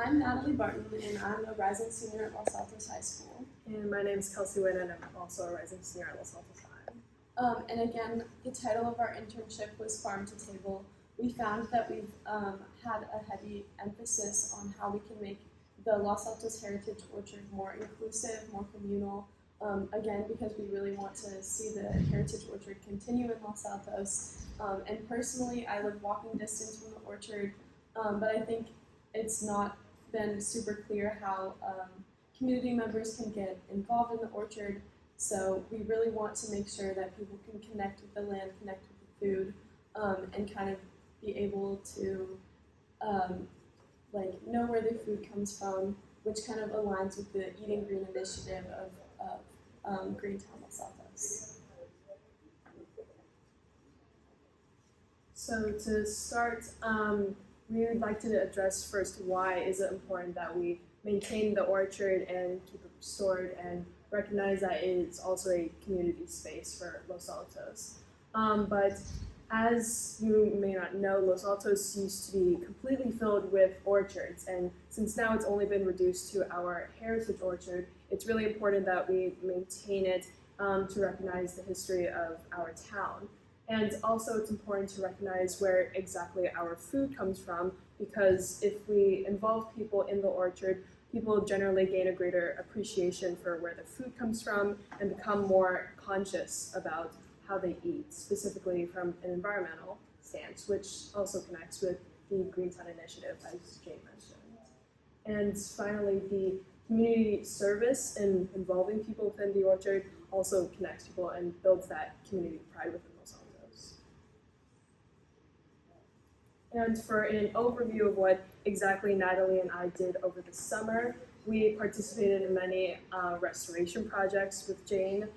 I'm Natalie Barton, and I'm a rising senior at Los Altos High School. And my name is Kelsey Wynn, and I'm also a rising senior at Los Altos High. And again, the title of our internship was FarmToTable. We found that we've had a heavy emphasis on how we can make the Los Altos Heritage Orchard more inclusive, more communal, again, because we really want to see the Heritage Orchard continue in Los Altos. And personally, I live walking distance from the orchard, but I think it's not been super clear how community members can get involved in the orchard. So we really want to make sure that people can connect with the land, connect with the food, and kind of be able to know where their food comes from, which kind of aligns with the Eating Green initiative of GreenTown Los Altos. So to start, we would like to address first why is it important that we maintain the orchard and keep it restored and recognize that it is also a community space for Los Altos. But as you may not know, Los Altos used to be completely filled with orchards, and since now it's only been reduced to our heritage orchard, it's really important that we maintain it to recognize the history of our town. And also it's important to recognize where exactly our food comes from, because if we involve people in the orchard, people generally gain a greater appreciation for where the food comes from and become more conscious about how they eat, specifically from an environmental stance, which also connects with the GreenTown initiative, as Jane mentioned. And finally, the community service and involving people within the orchard also connects people and builds that community pride within Los Altos. And for an overview of what exactly Natalie and I did over the summer, we participated in many restoration projects with Jane,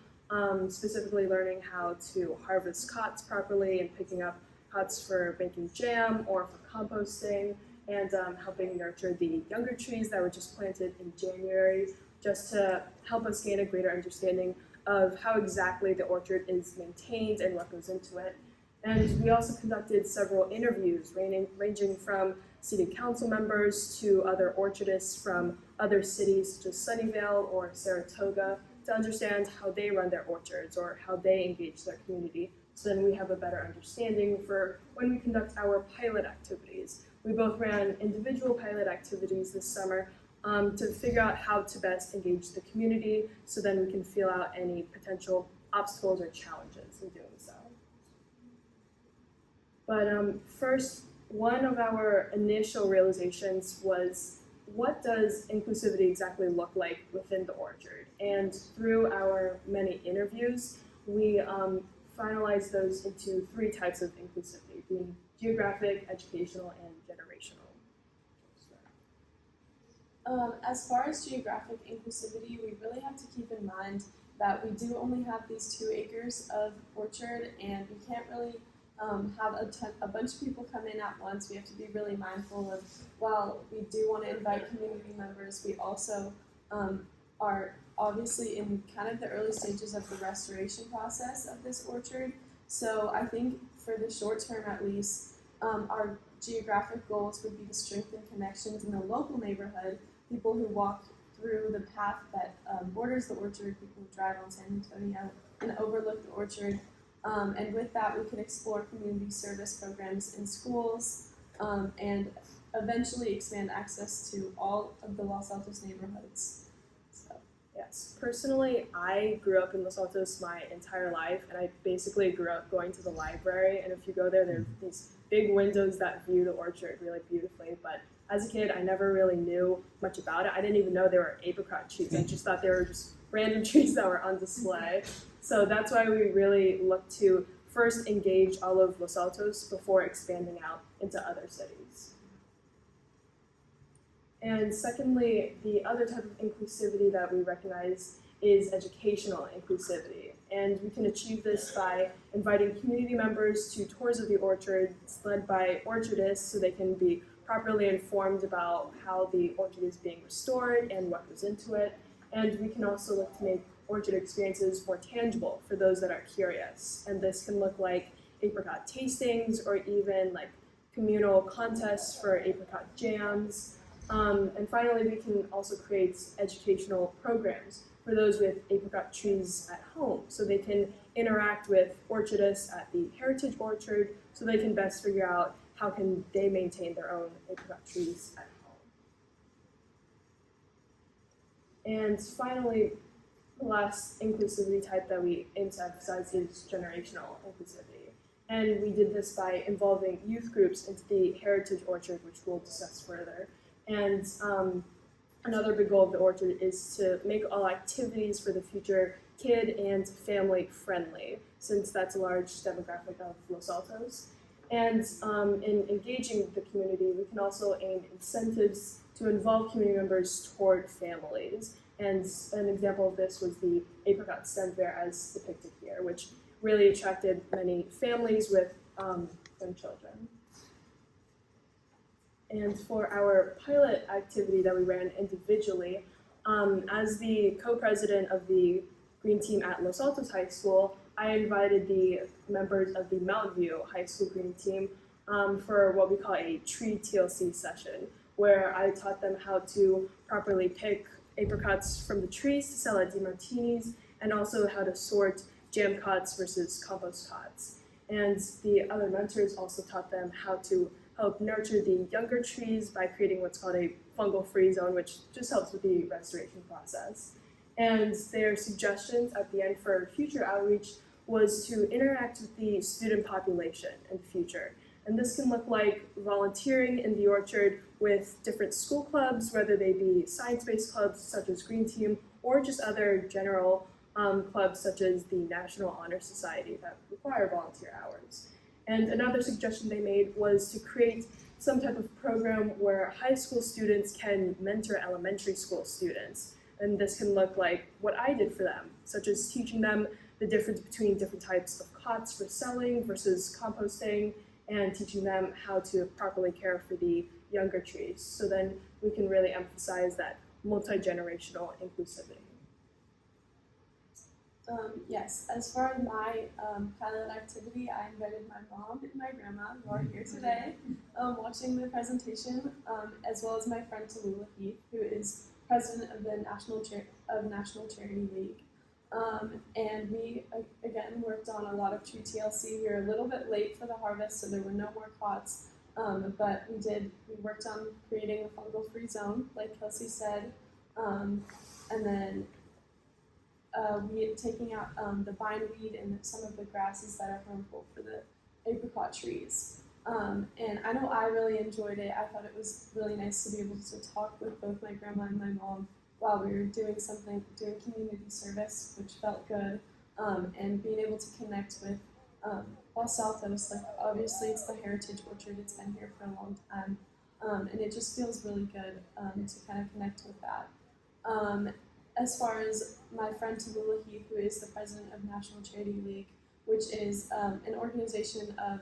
specifically learning how to harvest cots properly and picking up cots for making jam or for composting, and helping nurture the younger trees that were just planted in January, just to help us gain a greater understanding of how exactly the orchard is maintained and what goes into it. And we also conducted several interviews ranging from city council members to other orchardists from other cities such as Sunnyvale or Saratoga, to understand how they run their orchards or how they engage their community, so then we have a better understanding for when we conduct our pilot activities. We both ran individual pilot activities this summer to figure out how to best engage the community, so then we can feel out any potential obstacles or challenges in doing so. But first, one of our initial realizations was, what does inclusivity exactly look like within the orchard? And through our many interviews, we finalized those into three types of inclusivity, being geographic, educational, and generational. As far as geographic inclusivity, we really have to keep in mind that we do only have these 2 acres of orchard, and we can't really have a bunch of people come in at once. We have to be really mindful of, while we do want to invite community members, we also are obviously in kind of the early stages of the restoration process of this orchard. So I think for the short term at least, our geographic goals would be to strengthen connections in the local neighborhood, people who walk through the path that borders the orchard, people who drive on San Antonio and overlook the orchard. And with that, we could explore community service programs in schools and eventually expand access to all of the Los Altos neighborhoods. So. Yes, personally, I grew up in Los Altos my entire life, and I basically grew up going to the library. And if you go there, there are these big windows that view the orchard really beautifully. But as a kid, I never really knew much about it. I didn't even know there were apricot trees. I just thought they were just random trees that were on display. So that's why we really look to first engage all of Los Altos before expanding out into other cities. And secondly, the other type of inclusivity that we recognize is educational inclusivity. And we can achieve this by inviting community members to tours of the orchards led by orchardists, so they can be properly informed about how the orchard is being restored and what goes into it. And we can also look to make orchard experiences more tangible for those that are curious. And this can look like apricot tastings or even like communal contests for apricot jams. And finally, we can also create educational programs for those with apricot trees at home, so they can interact with orchardists at the heritage orchard, so they can best figure out how can they maintain their own apricot trees at home. And finally, the last inclusivity type that we aim to emphasize is generational inclusivity. And we did this by involving youth groups into the heritage orchard, which we'll discuss further. And another big goal of the orchard is to make all activities for the future kid and family friendly, since that's a large demographic of Los Altos. And in engaging the community, we can also aim incentives to involve community members toward families. And an example of this was the Apricot STEM Fair as depicted here, which really attracted many families with young children. And for our pilot activity that we ran individually, as the co-president of the Green Team at Los Altos High School, I invited the members of the Mountain View High School Green Team for what we call a tree TLC session, where I taught them how to properly pick apricots from the trees to sell at DeMartini's, and also how to sort jam cots versus compost cots. And the other mentors also taught them how to help nurture the younger trees by creating what's called a fungal-free zone, which just helps with the restoration process. And their suggestions at the end for future outreach was to interact with the student population in the future. And this can look like volunteering in the orchard with different school clubs, whether they be science-based clubs such as Green Team, or just other general clubs such as the National Honor Society that require volunteer hours. And another suggestion they made was to create some type of program where high school students can mentor elementary school students. And this can look like what I did for them, such as teaching them the difference between different types of cots for selling versus composting, and teaching them how to properly care for the younger trees. So then we can really emphasize that multi-generational inclusivity. Yes, as far as my pilot activity, I invited my mom and my grandma, who are here today, watching the presentation, as well as my friend Tallulah Heath, who is president of the National Charity League. And we, again, worked on a lot of tree TLC. We were a little bit late for the harvest, so there were no more cots, but we worked on creating a fungal-free zone, like Kelsey said, and then we had taking out the bindweed and some of the grasses that are harmful for the apricot trees. And I know I really enjoyed it. I thought it was really nice to be able to talk with both my grandma and my mom while we were doing community service, which felt good, and being able to connect with Los Altos. Like, obviously it's the heritage orchard, it's been here for a long time, and it just feels really good to kind of connect with that. As far as my friend Tallulah Heath, who is the president of National Charity League, which is an organization of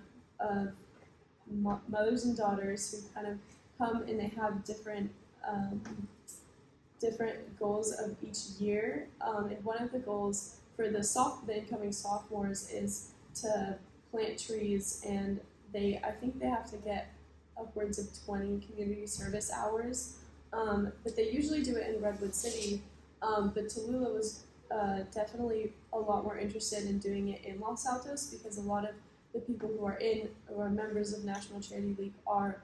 mothers and daughters who kind of come and they have different goals of each year. And one of the goals for the incoming sophomores is to plant trees, and I think they have to get upwards of 20 community service hours. But they usually do it in Redwood City. But Tallulah was definitely a lot more interested in doing it in Los Altos, because a lot of the people who are members of National Charity League are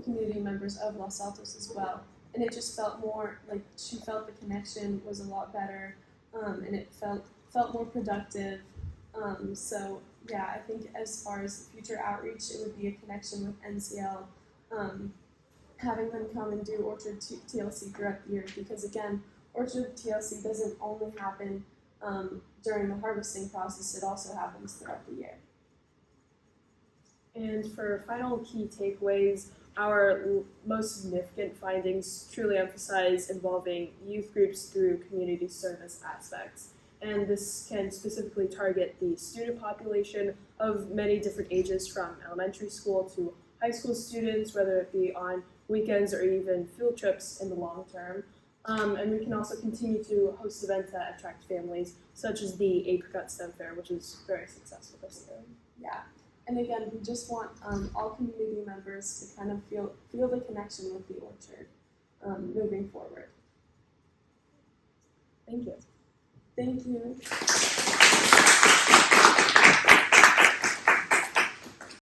community members of Los Altos as well. And it just felt more like she felt the connection was a lot better, and it felt more productive. So yeah, I think as far as future outreach, it would be a connection with NCL, having them come and do Orchard TLC throughout the year, because again, Orchard TLC doesn't only happen during the harvesting process, it also happens throughout the year. And for final key takeaways, our most significant findings truly emphasize involving youth groups through community service aspects. And this can specifically target the student population of many different ages, from elementary school to high school students, whether it be on weekends or even field trips in the long term. And we can also continue to host events that attract families, such as the Apricot STEM Fair, which is very successful this year. Yeah, And again, we just want all community members to kind of feel the connection with the orchard moving forward. Thank you. Thank you.